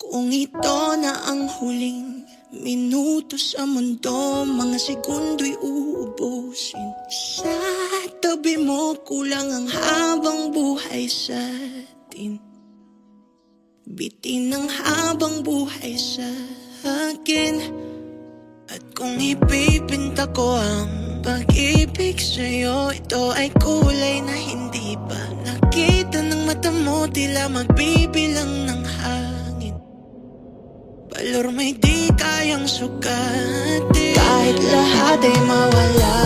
Kung ito na ang huling minuto sa mundo, mga segundo'y uubusin. Sa tabi mo, kulang ang habang buhay sa atin. Bitin ang habang buhay sa akin. At kung ipipinta ko ang pag-ibig sa'yo, ito ay kulay na hindi pa nakita ng mata mo. Tila magbibilang ng hangin, balor may di kayang sukatin. Kahit lahat ay mawala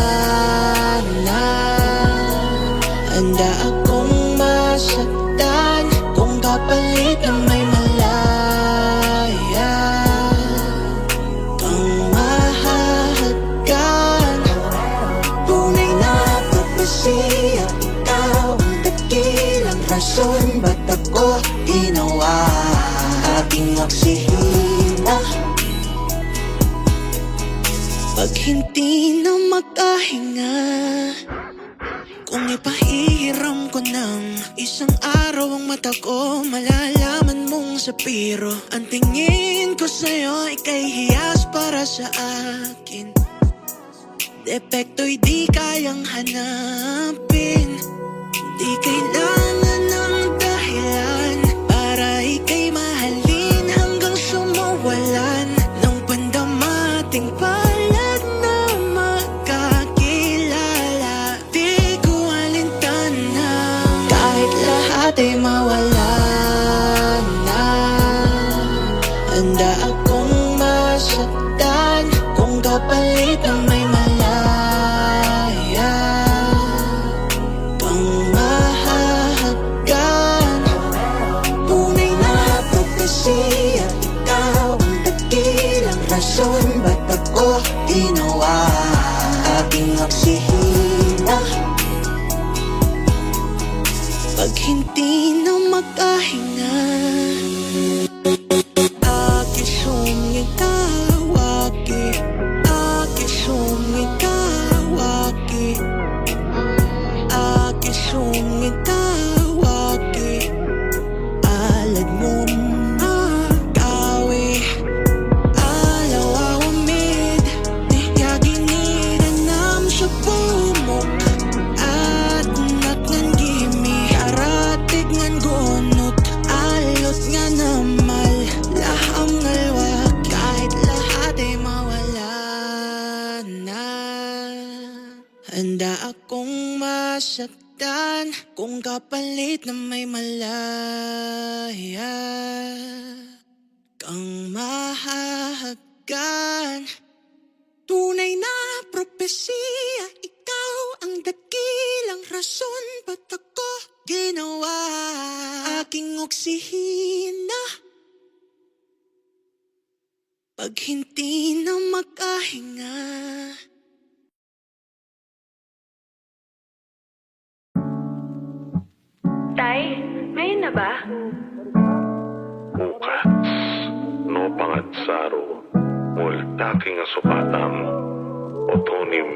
na, handa akong masaktan kung kapalit na may malaya kang mahahagkan. Tunay na propesya, ikaw ang dakilang rason ba't ako ginawa aking oksihina. Pag hindi na makahinga, kung ipahihiram ko ng isang araw ang mata ko, malalaman mong sapiro ang tingin ko sa'yo, ika'y hiyas para sa akin. Depekto'y di kayang hanapin, di kailangan ng dahilan para ika'y mahalin hanggang sumuwalan ng pandamating palad na magkakilala. Di ko alintana kahit lahat ay mawala na, handa akong masaktan kung kapalit na may malaya kang mahahagkan. Tunay na propesya, ikaw ang dakilang rason ba't ako ginawa aking oksihina. Pag hindi na makahinga, aking sumigawaki, aking sumigawaki, aking sumigawaki. Alad mo magawi, alaw awamid, niyaginiranam sa pumok at naknangimi, aratig ngan gunot, alot nga namal, laham ngalwag. Kahit lahat ay mawala na, handa akong masaktan kung kapalit na may malaya kang mahahagkan. Tunay na propesya, ikaw ang dakilang rason ba't ako ginawa aking oksihina. Pag hindi na makahinga, Tay, ngayon na ba? Mukat, no pangatsaro, multaking asukatam, otonim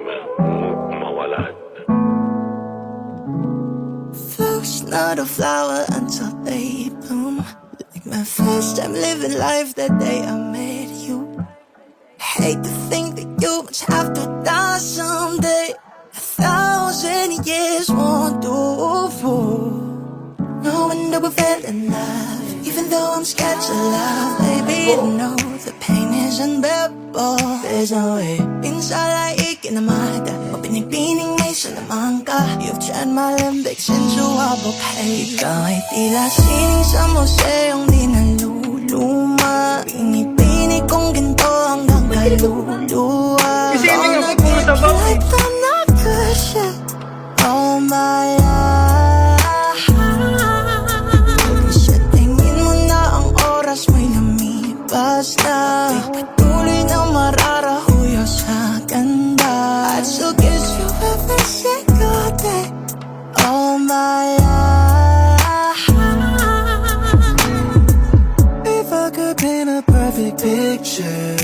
mawalad. flowers not a flower until they bloom. Like my first time living life that day I met you. Hate to think that you must have to die someday. 1,000 years won't do for knowing that we fell in love. Even though I'm scared to love, baby, you know the pain is unbearable. There's no way pinsalay ikinamada, o pinipining may salamang ka. You've tried my limbic since uwabok. Hey, ikaw ay tila sining sa museong di naluluma. Pinipini kong ginto hanggang kaluluwa. Isipin nga puro sabaw. Like the nakasya all my life. Sa tingin mo na ang oras mo'y lumipas na. Di patuloy na mararahuyo sa ganda. I'd still kiss you every single day all my life. If I could paint a perfect picture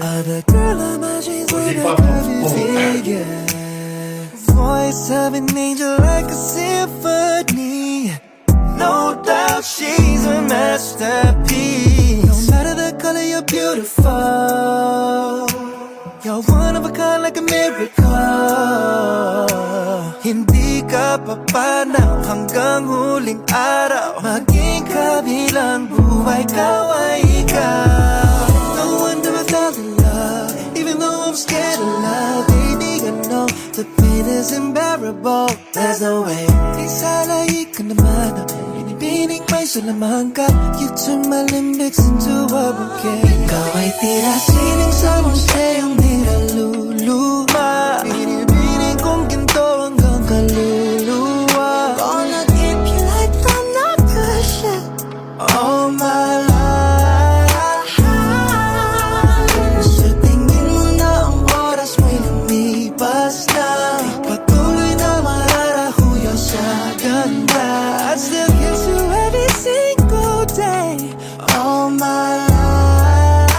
of the girl of my dreams with a perfect figure, voice of an angel like a symphony. No doubt she's a masterpiece. ang huling araw, maging kabilang buhay ko ay ikaw. No one ever felt in love, even though I'm scared of love. Baby, I know the pain is unbearable. There's no way. Isalay ka naman, binibining may sulaman ka. You turn my limbics into a bouquet. Ikaw ay tira sining sa museyong niluluma. Binibining kong ginto hanggang kaluluwa. Gonna keep you like I'm not precious All my life. Sa tingin mo na ang oras mo'y lumipas na. Di patuloy na malarahuyo sa ganda. I still kiss you every single day All my life.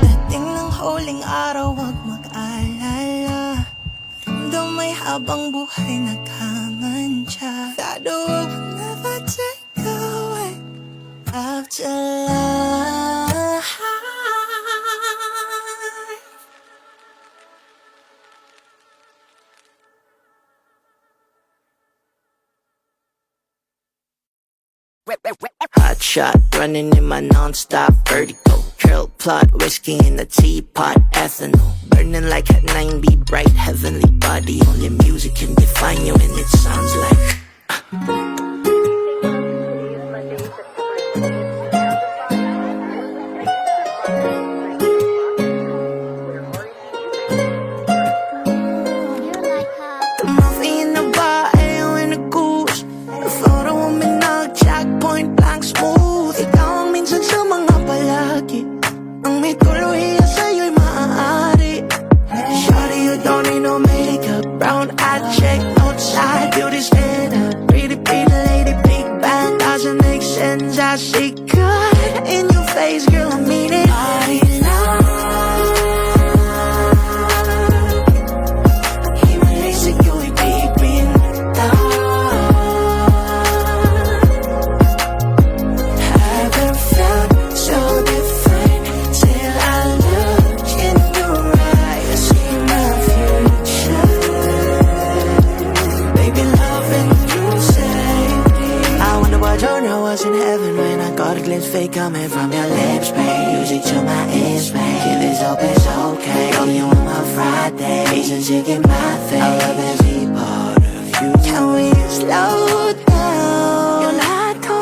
Dating ng huling araw, wag mag-alala. Damay habang buhay nagkamantya. That the world will never take away after life. Hot shot, running in my non-stop vertigo. Curl plot, whiskey in the teapot, ethanol. Burning like at 90, bright heavenly body. Only music can define you and it sounds like the movie in the bar, ale in the goose. The photo of me nag-checkpoint blank smooth. Ikaw ang minsan sa mga palagi. Ang may tuluhiya sa'yo'y maaari. Shawty, you don't need no makeup. Brown eye check outside. Beauty stand up. Pretty, pretty lady, big bang. Doesn't make sense. I see good in your face, girl, I mean it. In heaven when I got a glimpse fake coming from your lips, babe. Music to my ears, babe. Give this up, it's okay. Call you on my Friday. Reasons you get my face. I love every part of you. Can we slow down? Yung lahat ko,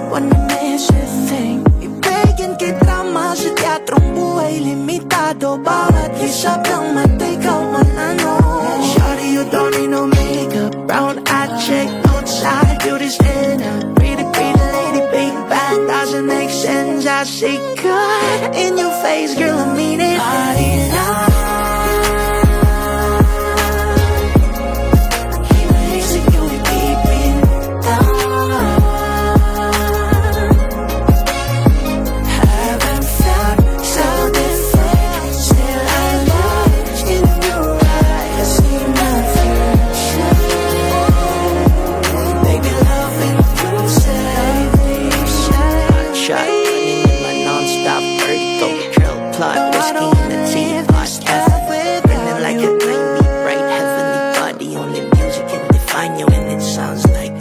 wanna miss a thing. Ibigin kita mas sa teatrong buhay limitado. Bawat hisap ng mata, ikaw man ano. Shawty, you don't need no makeup. Brown eye check outside. Beauty stand up. Doesn't make sense, I see good in your face, girl, I mean it. Party night. Music, you will keep it down. Haven't felt so different. Still I look in your eyes, I see my future. Baby, loving you, say. Shot, running in my non-stop vertigo. Curl plot, whiskey in the teapot, ethanol. Burning like a 90, bright heavenly body. Only music can define you and it sounds like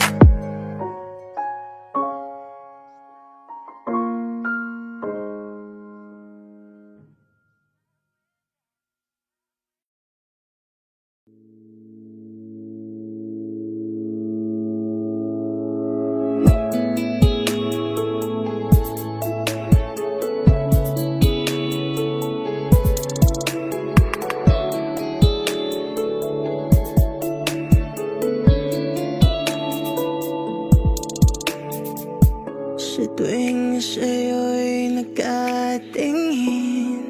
sa tuwing sa'yo'y nagkatingin,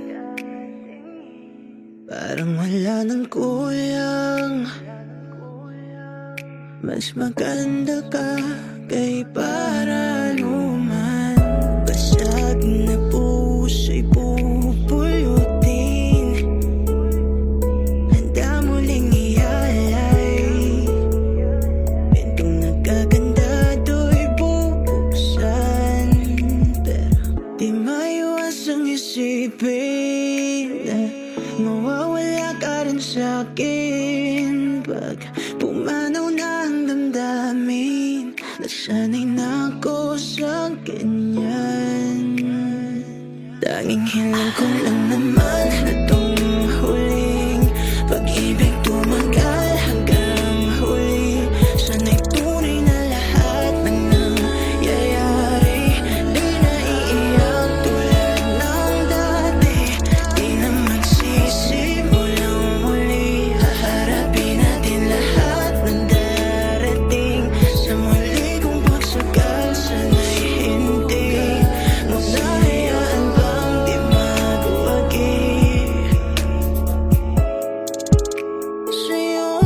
parang wala nang kulang. Mas maganda ka kay para luman. Basag na puso'y pupulutin. Handa muling ialay ako sa ganyan. Tanging hiling ko lang naman na itong huling pag-ibig tumagal hanggang huli. Sana'y tunay na lahat ng nangyayari. Di na iiyak tulad ng dati. Di na magsisimulang muli. Haharapin natin lahat ng darating. Sa muli kong pagsagal, sana'y hindi mo nahayaan bang di magwagi. Sa'yo,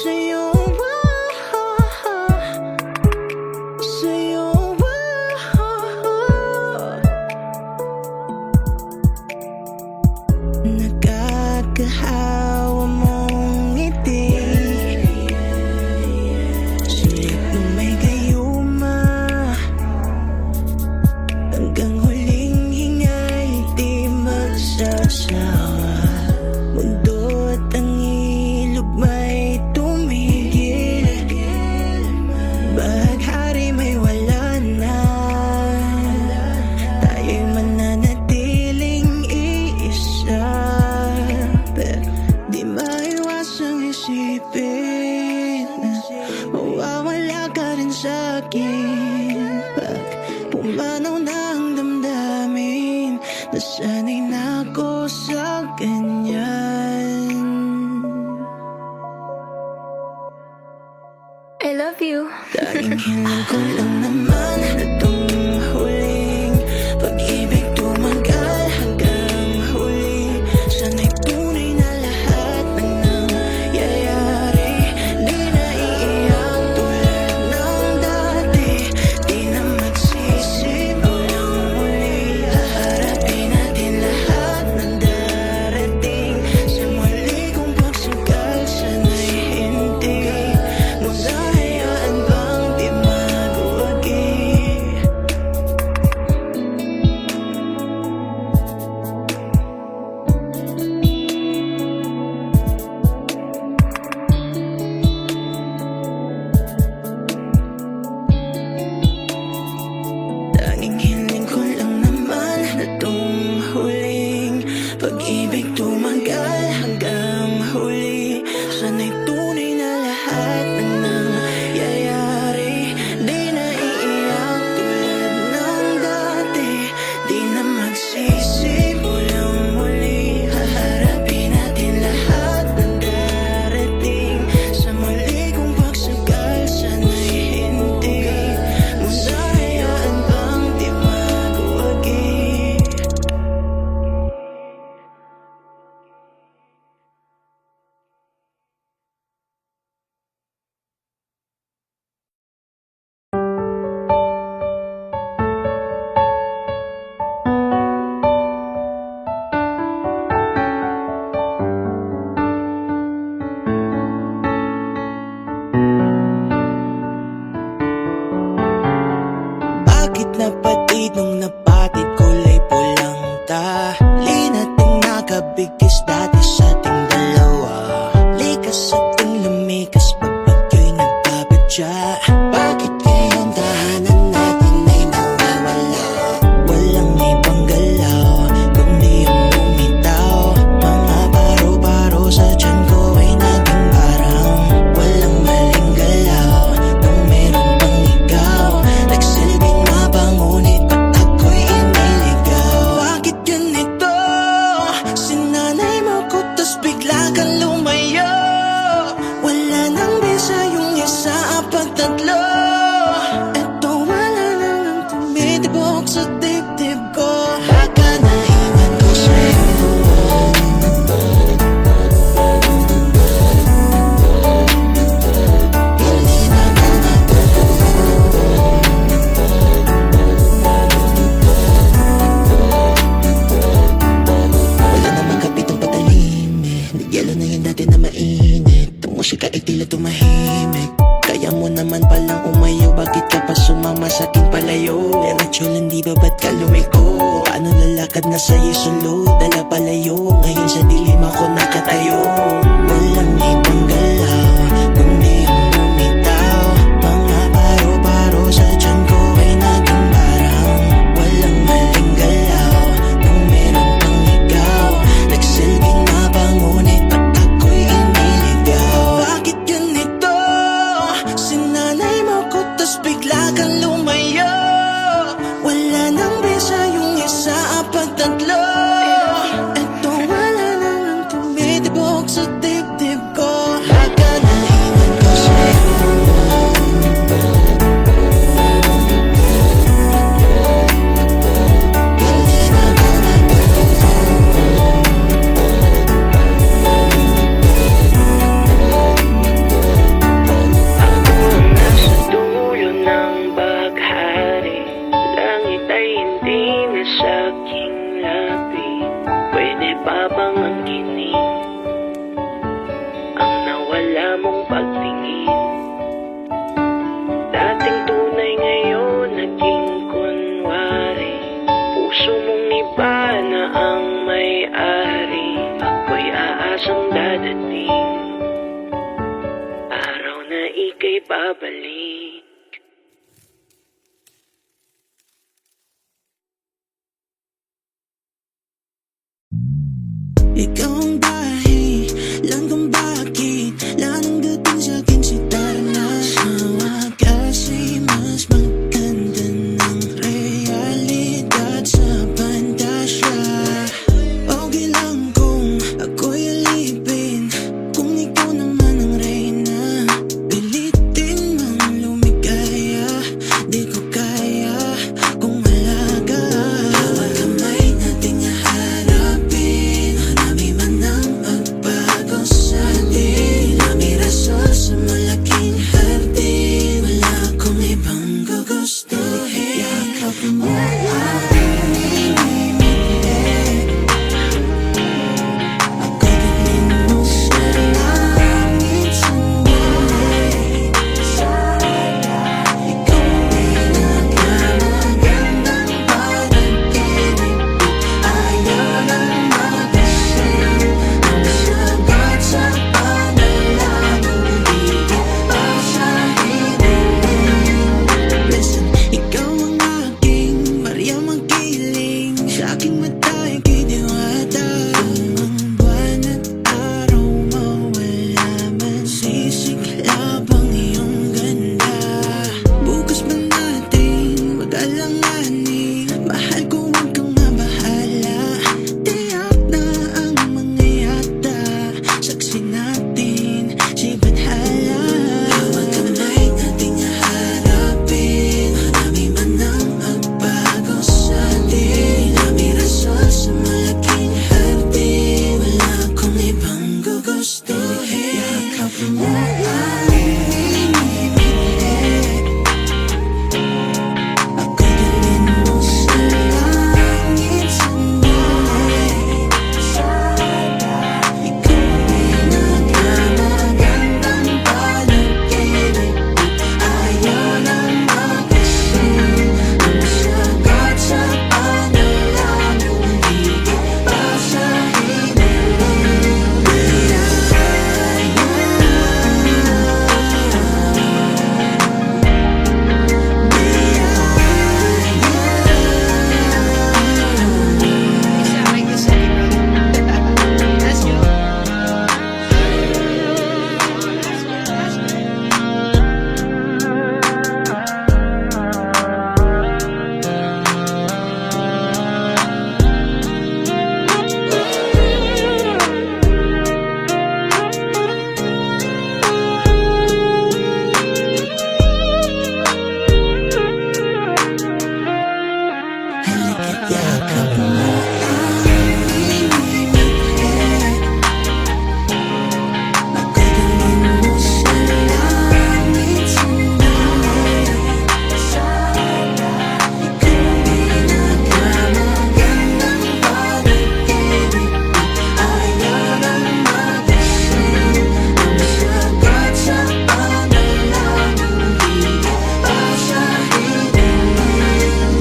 sa'yo, sa'yo, nakakahawa mong ngiti, sulit na may gayuma, hanggang huling hingay di magsasawa. Mundo at ang ilog may tumigil, bahaghari may wala na. Tayo'y mananatiling iisa, pero di maiwasang isipin na mawawala ka rin sa'kin. Pag pumanaw na ang damdamin, nasanay na ako sa ganyan. I love you. Tanging hiling ko lang naman na itong huling pag-ibig tumagal hanggang huli. Sana'y tunay na lahat ng nangyayari. Di na iiyak tulad ng dati. Di na magsisimulang muli. Haharapin natin lahat ng darating. Sa muli kong pagsagal, sana'y hindi mo nahayaan bang di magwagi. Tanging hiling ko lang naman na itong huling pag-ibig tumagal hanggang huli. Sana'y tunay na lahat ng nangyayari. Di na iiyak tulad ng dati. Di na magsisimulang muli. Haharapin natin lahat ng darating. Sa muli kong pagsagal, sana'y hindi mo nahayaan bang di magwagi. Bakit napatid nung napatid kulay pulang tali nating nakabigis dati sa ating dalawa. Likas ating lumikas pagpagyo'y nagbabadya. Bakit ngayon tahanan natin ay nawawala? Walang ibang galaw kundi yung bumitaw. Mga paro-paro sa tiyan ko ay naging parang walang maling galaw. Nung meron pang ikaw, nagsilbing mabangunit at ako'y iniligaw. Bakit ganito? Sinanay mo ko tas bigla kang lumayo. Wala nang bisa yung isa pag tatlo. Eto wala nang ang tumitibok sa dibdib ko. Baka naiwan ko sa'yo. Hindi na wala namang kapitong patalimik. Nagyelo na yun dati na mainit. Ang musika ay tila tumahimik. Kaya mo naman palang umayaw. Bakit ka pa sumama sa aking palayo? Diretso lang di ba ba't ka lumiko? Ano lalakad na sa'yo sulod? Dala palayo. Ngayon sa dilim ako nakatayo. Walang ibang galaw kundi yung bumitaw. babalik. Ikaw ang bahay lang kung bakit lalong dating sa'kin si Tarna. Sa wakas ay mas maganda ng realidad sa pantasya. Okay lang kung ako'y alipin, kung ikaw naman ang reyna. Pilitin mang lumigaya, di ko kaya kung alaga. Bawal kamay nating haharapin, marami man ang magbago sa atin. May rason sa malaking hardin, wala akong ibang gugustuhin. Yakap mo ang inimigay, ako'y galing mo sa langit sandali. Ikaw ang pinakamagandang panaginip, ayaw nang magising. Ang sagot sa panalangin, higit pa sa hiniling. Listen, ikaw ang aking Maria magiling, sa aking mata ika'y diwata. Kung ang buwan at araw mawala man, sisiklab ang iyong ganda. Bukas man natin mag-alanganin, mahal ko huwag kang mabahala. Tiyak na ang mga yata, saksi natin si Badhala. Bawal kamay nating haharapin, marami man ang magbago sa atin. May rason sa malaking hardin, wala akong ibang gugustuhin. Yakap mo ang inimigay, ako'y dalhin mo sa langit sandali. Ikaw ang pinakamagandang panaginip, ayaw nang magising. Ang sagot sa panalangin, higit pa sa yakap mo ang inimigay, ako'y dalhin mo sa langit sandali. Ikaw ang pinakamagandang panaginip, ayaw nang magising. Ang sagot sa panalangin, higit pa sa hiniling.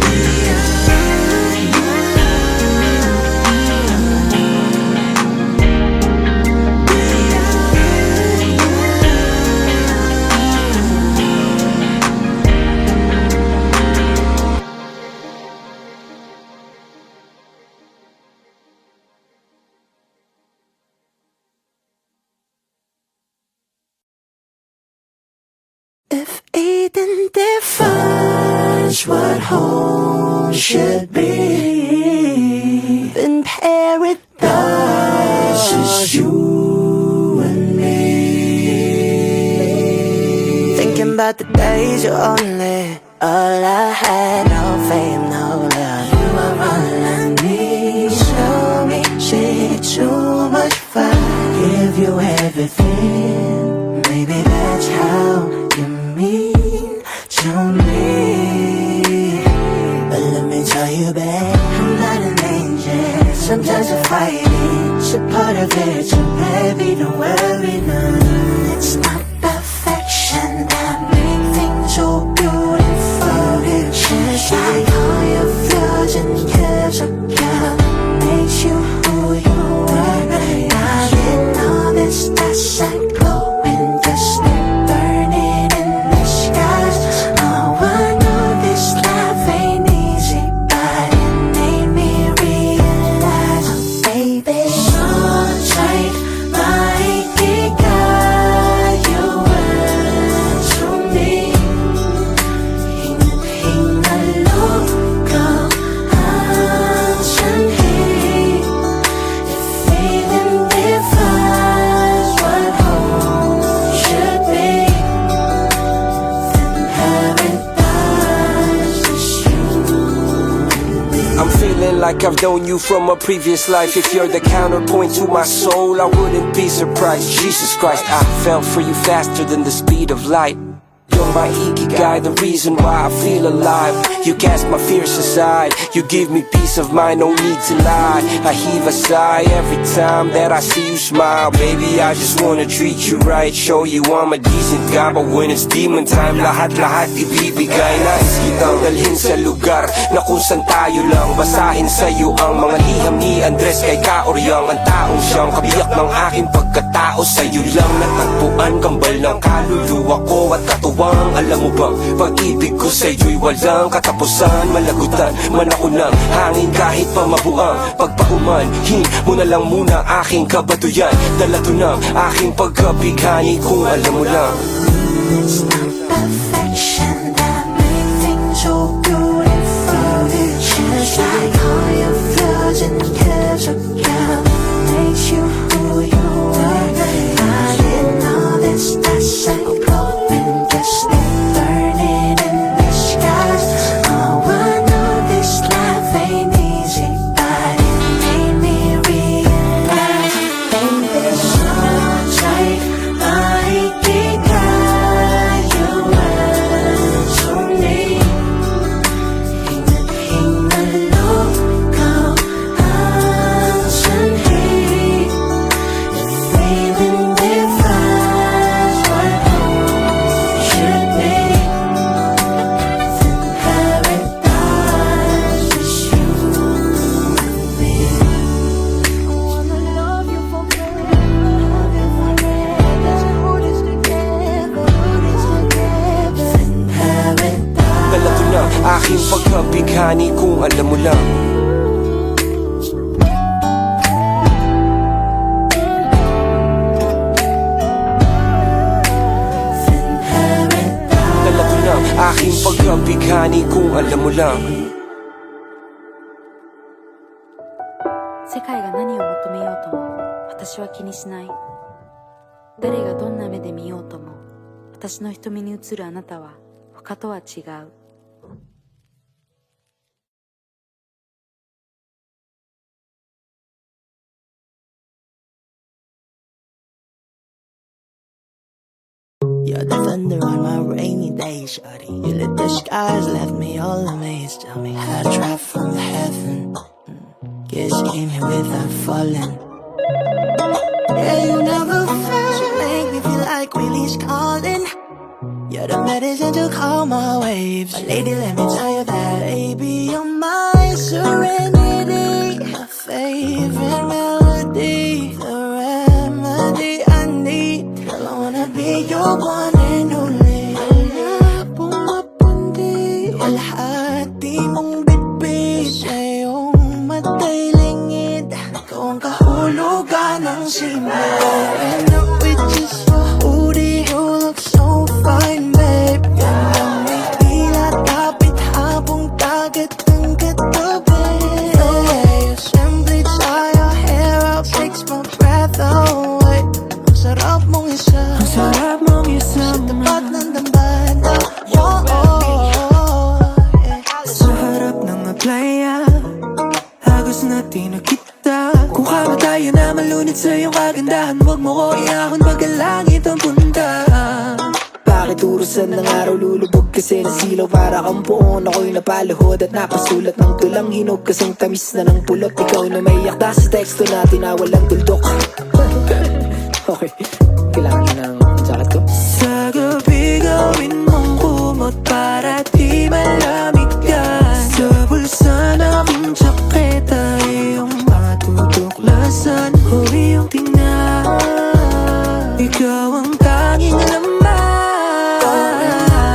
If Eden defines what home should be, then paradise is you and me. Thinking about the days you only, all I had, no fame, no love. You are all I need. Show me, say too much fun. Give you everything. Maybe that's how you mean to me. But let me tell you, babe, I'm not an angel. Sometimes I fight it, it's a part of it. So baby, don't worry, no. It's not perfection that makes things so beautiful. It's just like all your flaws and curves are gone, makes you who you are. Now in all this dust and glowing dust and burning in the feeling like I've known you from a previous life. If you're the counterpoint to my soul, I wouldn't be surprised. Jesus Christ, I fell for you faster than the speed of light. You're my ikigai, the reason why I feel alive. You cast my fears aside, you give me peace of mind, no need to lie. I heave a sigh every time that I see you smile. Baby, I just wanna treat you right, show you I'm a decent guy. But when it's demon time, lahat-lahat ibibigay. Nais kitang dalhin sa lugar na kung saan tayo lang. Basahin sa'yo ang mga liham ni Andres kay Kaoryang. Ang taong siyang kabiyak ng aking pagkatao. Sa'yo lang natagpuan, kambal ng kaluluwa ko at katuwang. Alam mo bang pag-ibig ko sa'yo'y walang katapusan. Malagutan man ako ng hangin kahit pa mabuang pagpaumanhin mo na lang muna aking kabatuyan. Dala to ng aking pagkabighani kung alam mo lang. It's not perfection that makes things so beautiful. It's just like all your flaws and curves of God makes you who you are. I didn't know this, that's a open just burning in the skies. Oh, I know this life ain't easy, but it made me realize, baby, sounds like I can't guide you to me. Hinalok ang sanhi, feeling defines what home should be. Then paradise is you and me. I wanna love you forever, love you forever. Hold us together, hold us together. Then paradise. Dala to ng aking pagkabighani kung alam mo lang. Dala to ng aking pagkabighani kung alam mo lang. 世界が何を求めようとも私は気にしない。誰がどんな目で見ようとも私の瞳に映るあなたは他とは違う。 You're the thunder on my rainy day, shawty. You lit the skies, left me all amazed. Tell me how to drop from heaven. Guess you came here without falling. Yeah, you never fail. You make me feel like Willie's calling. You're the medicine to calm my waves. But lady, let me tell you that, baby, you're my serenity, my favorite melody, the remedy I need. Girl, I wanna be your one and only. Wala pong mapundi, walhati mong bitbit. Sa'yong matay lingid, ikaw ang kahulugan ng simula. And up with just your hoodie, you look so fine, babe. Gandang may pilat, kapit habong dagat ng katabi. The way you simply tie your hair up takes my breath away. Ang sarap mong isa, Ang sarap mong sa isama tapat ng dambana. Oh, yeah. sa harap ng playa. Agos natin nakita. Kung kamatayan na malunod sa iyong kagandahan, huwag mo ko iahon pag ang langit ang punta. Bakit urusan ng araw lulubog kasi nasilaw para kang puon. Ako'y napaluhod at napasulat ng tulang hinog kasing tamis na ng pulot. Ikaw na may yakda sa teksto natin na walang tuldok. Okay, kailangan na ng jacket ko. Sa gabi gawin mong kumot para di malamig ka. Sa bulsa na aking jaketa iyong matutuklasan. O iyong tingnan, ikaw ang tanging laman.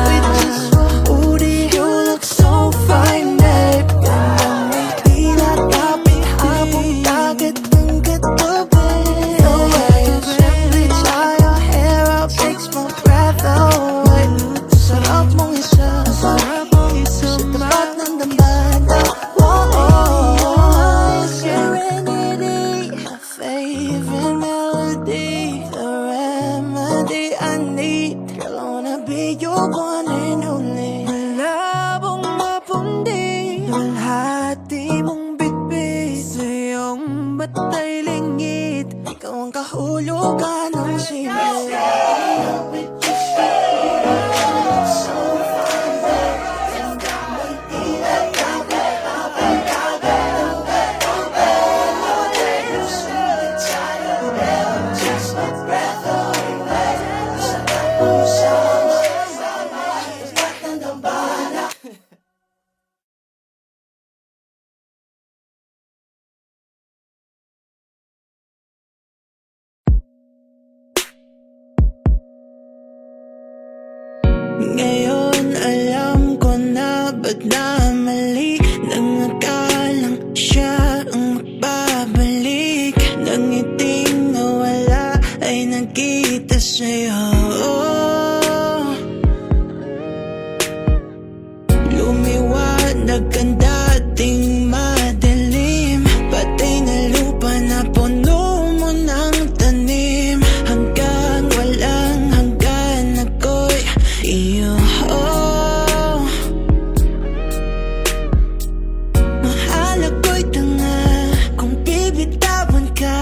With just your hoodie, you look so fine, babe. Gandang may pilat, kapit habong dagat ng katabi. The way you simply tie your hair up takes my breath away. Sarap mong isa, Sarap mong sa isama. tapat ng dambana. Oh, serenity, my favorite melody, the remedy I need. Girl, I wanna be your one and only. Malabong mapundi, walhati mong bitbit. nahulugan ng simple. Ngayon alam ko na ba't namali nang akalang siya ang magbabalik. Nang iting nawala ay nagkita sa'yo. Lumiwanag ang dating madilim, patay na lupa na puno mo ng tanim. Hanggang walang hanggan ako'y iyo. Mahal ako'y tanga kung bibitawan ka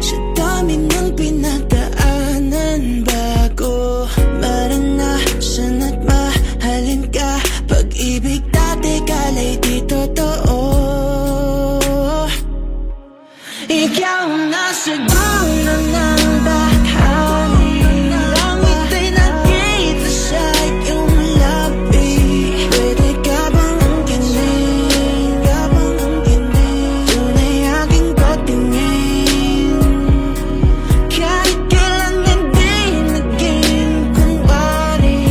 sa dami ng pinagdaanan bago maranasan at mahalin ka. Pag-ibig dati kala'y di totoo. Ikaw ang nasa dulo ng bahagi, langit ay nakita sa iyong labi. Pwede ka bang angkinin, tunay aking patingin. Kahit kailan hindi naging kunwari,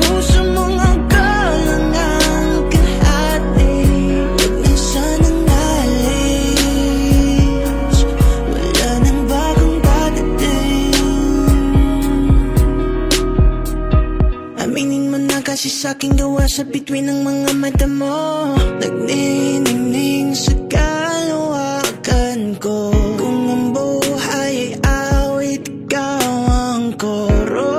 puso mong agalang ang kahati. Huwag na sanang alis, wala nang bagong dadating. Aminin mo na kasi sa'king gawa sa bituin ng mga mata mo. Nagniningning sa kalawakan ko. Kung ang buhay ay awit, ikaw ang koro.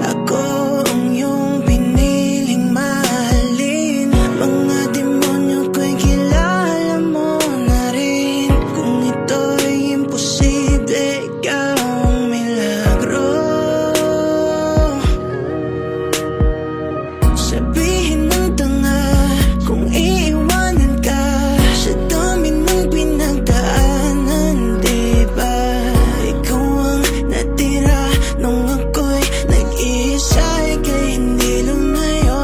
Ako ang iyong piniling mahalin. Mga demonyo ko'y kilala mo na rin. Kung ito'y imposible, ikaw ang milagro. Sabihin ng tanga kung iiwanan ka sa dami ng pinagdaanan, diba? Ikaw ang natira nung ako'y nag-iisa, ika'y hindi lumayo.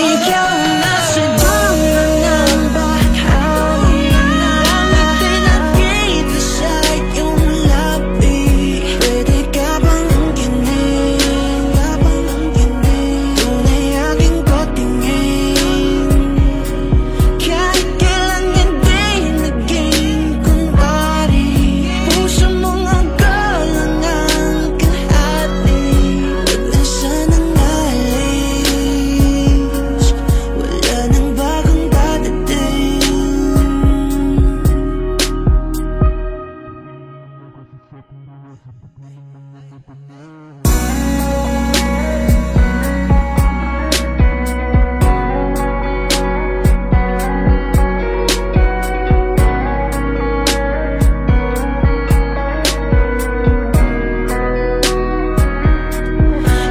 Ikaw ang nasa dulo ng bahagi, langit ay nakita sa iyong labi. Pwede ka bang angkinin, tunay aking patingin. Kahit kailan hindi naging kunwari, puso mong agalang ang kahati. Huwag na sanang alis, wala nang bagong dadating.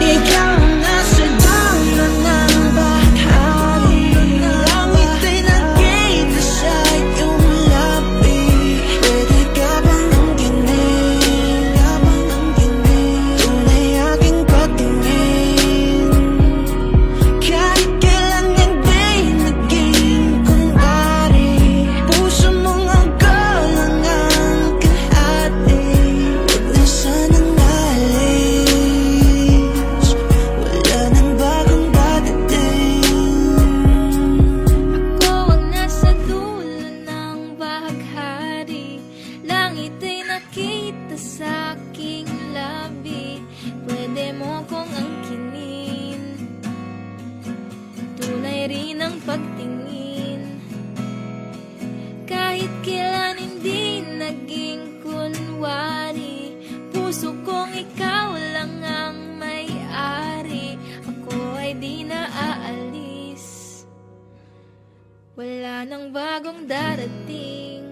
Ikaw ang nasa dulo ng bahagi, langit ay nakita sa iyong labi. Pwede ka bang angkinin, tunay aking patingin. Kahit kailan hindi naging kunwari, puso mong agalang ang kahati. Huwag na sanang alis, wala nang bagong dadating. Ako ang nasa dulo ng bahaghari, langit ay nakita sa aking labi. Pwede mo kong angkinin, tunay rin ang pagtingin. Kahit kailan hindi naging kunwari, puso kong ikaw lang ang may-ari. Ako ay di na aalis, wala nang bagong darating.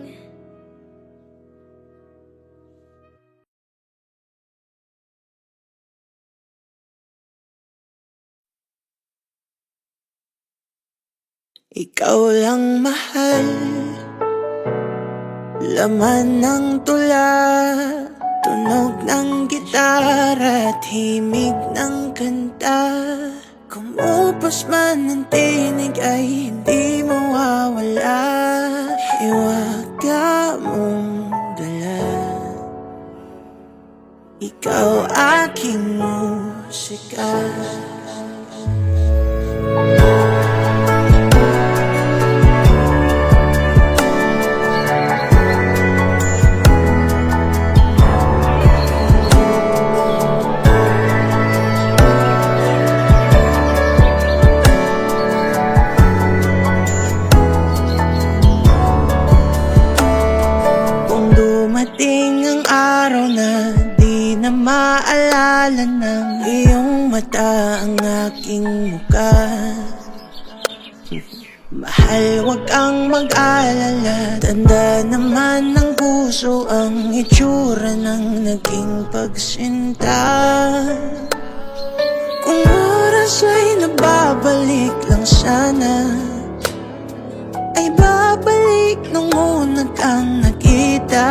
Ikaw lang mahal, laman ng tula, tunog ng gitara at himig ng kanta. Kumupas man ang tinig ay hindi mawawala. Hiwaga mong dala, ikaw aking musika. Dumating ang araw na di na maalala ng iyong mata ang aking muka. Mahal, wag kang mag-alala, tanda naman ng puso ang itsura ng naging pagsinta. Kung oras ay nababalik lang sana, ay babalik nung una kang nakita.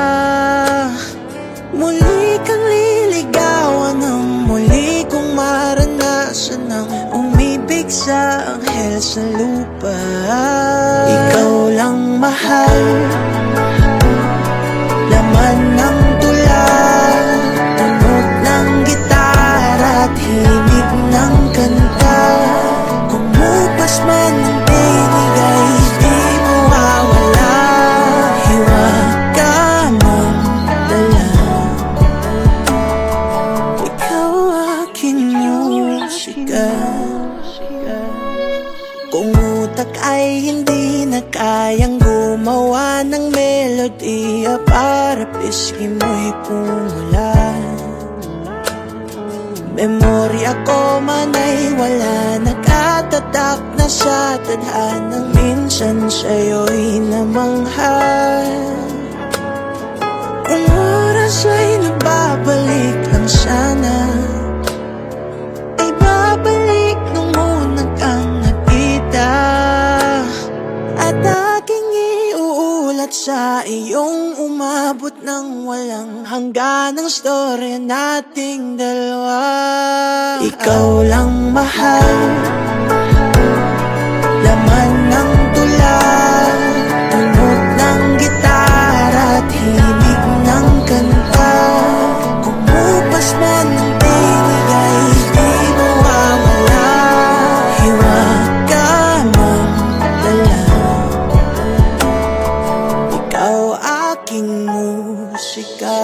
Muli kang liligawan ng muli kong maranasan ng umibig sa anghel sa lupa. Ikaw lang mahal, laman ng tula, tunog ng gitara at himig ng kanta. Kumupas man ang tinig ay di mawawala. Hiwaga mong dala, ikaw aking musika. Kung utak ay hindi na kayang gumawa ng melodiya para pisngi mo'y pumula, memorya ko man ay wala, nakatatak na sa tadhanang minsan sa'yo'y namangha. Kung oras ay nababalik lang sana, ay babalik nung una kang nakita. At aking iuulat sa iyong umabot ng walang hangganang storya nating dalawa. Ikaw lang mahal, laman ng tula, tunog ng gitara at himig ng kanta. Kumupas man ang tinig ay di mawawala. Hiwaga mong dala, ikaw aking musika.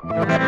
Thank